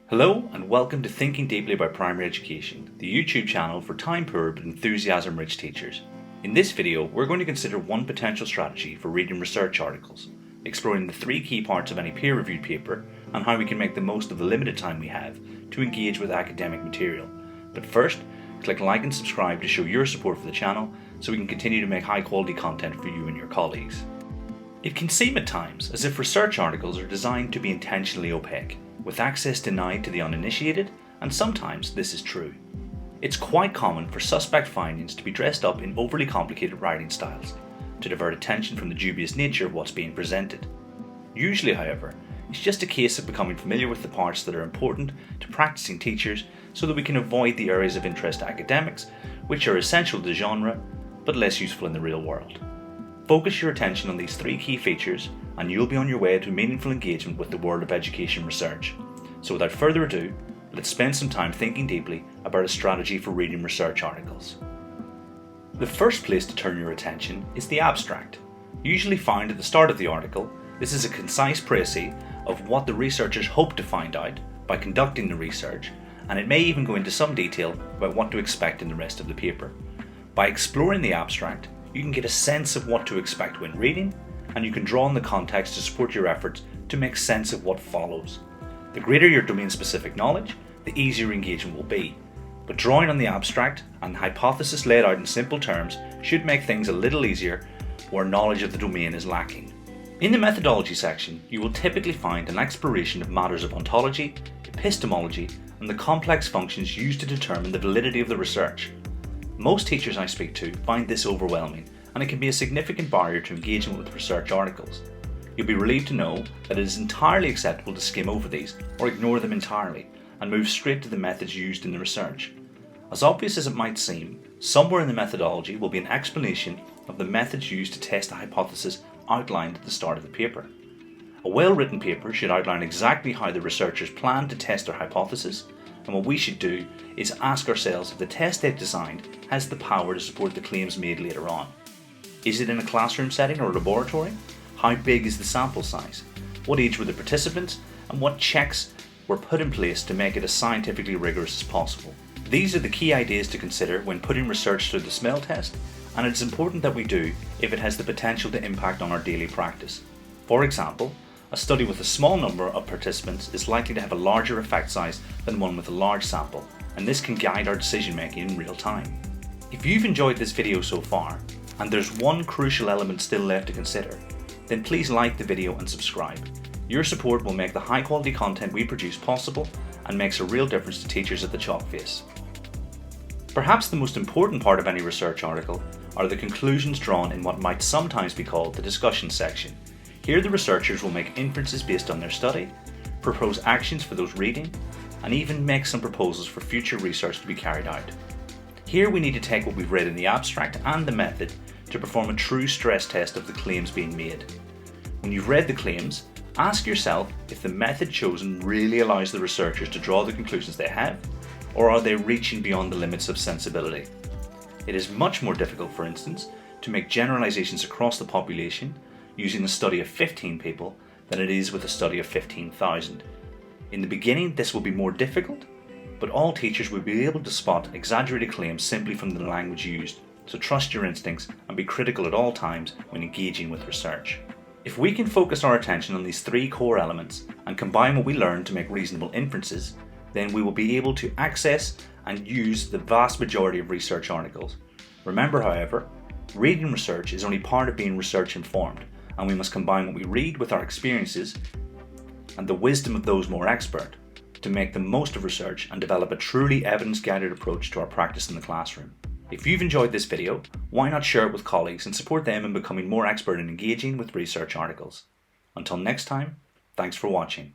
Hello and welcome to Thinking Deeply About Primary Education, the YouTube channel for time-poor but enthusiasm-rich teachers. In this video, we're going to consider one potential strategy for reading research articles, exploring the three key parts of any peer-reviewed paper and how we can make the most of the limited time we have to engage with academic material. But first, click like and subscribe to show your support for the channel so we can continue to make high-quality content for you and your colleagues. It can seem at times as if research articles are designed to be intentionally opaque, with access denied to the uninitiated, and sometimes this is true. It's quite common for suspect findings to be dressed up in overly complicated writing styles, to divert attention from the dubious nature of what's being presented. Usually, however, it's just a case of becoming familiar with the parts that are important to practicing teachers so that we can avoid the areas of interest to academics, which are essential to the genre, but less useful in the real world. Focus your attention on these three key features and you'll be on your way to meaningful engagement with the world of education research. So without further ado, let's spend some time thinking deeply about a strategy for reading research articles. The first place to turn your attention is the abstract. Usually found at the start of the article, this is a concise précis of what the researchers hope to find out by conducting the research, and it may even go into some detail about what to expect in the rest of the paper. By exploring the abstract, you can get a sense of what to expect when reading, and you can draw on the context to support your efforts to make sense of what follows. The greater your domain-specific knowledge, the easier engagement will be. But drawing on the abstract and the hypothesis laid out in simple terms should make things a little easier where knowledge of the domain is lacking. In the methodology section, you will typically find an exploration of matters of ontology, epistemology, and the complex functions used to determine the validity of the research. Most teachers I speak to find this overwhelming, and it can be a significant barrier to engagement with research articles. You'll be relieved to know that it is entirely acceptable to skim over these or ignore them entirely and move straight to the methods used in the research. As obvious as it might seem, somewhere in the methodology will be an explanation of the methods used to test a hypothesis outlined at the start of the paper. A well-written paper should outline exactly how the researchers plan to test their hypothesis, and what we should do is ask ourselves if the test they've designed has the power to support the claims made later on. Is it in a classroom setting or a laboratory? How big is the sample size? What age were the participants? And what checks were put in place to make it as scientifically rigorous as possible? These are the key ideas to consider when putting research through the smell test, and it's important that we do if it has the potential to impact on our daily practice. For example, a study with a small number of participants is likely to have a larger effect size than one with a large sample, and this can guide our decision making in real time. If you've enjoyed this video so far, and there's one crucial element still left to consider, then please like the video and subscribe. Your support will make the high quality content we produce possible and makes a real difference to teachers at the chalk face. Perhaps the most important part of any research article are the conclusions drawn in what might sometimes be called the discussion section. Here the researchers will make inferences based on their study, propose actions for those reading, and even make some proposals for future research to be carried out. Here we need to take what we've read in the abstract and the method to perform a true stress test of the claims being made. When you've read the claims, ask yourself if the method chosen really allows the researchers to draw the conclusions they have, or are they reaching beyond the limits of sensibility. It is much more difficult, for instance, to make generalizations across the population using a study of 15 people than it is with a study of 15,000. In the beginning, this will be more difficult, but all teachers will be able to spot exaggerated claims simply from the language used, so trust your instincts and be critical at all times when engaging with research. If we can focus our attention on these three core elements and combine what we learn to make reasonable inferences, then we will be able to access and use the vast majority of research articles. Remember, however, reading research is only part of being research informed, and we must combine what we read with our experiences and the wisdom of those more expert to make the most of research and develop a truly evidence-guided approach to our practice in the classroom. If you've enjoyed this video, why not share it with colleagues and support them in becoming more expert in engaging with research articles. Until next time, thanks for watching.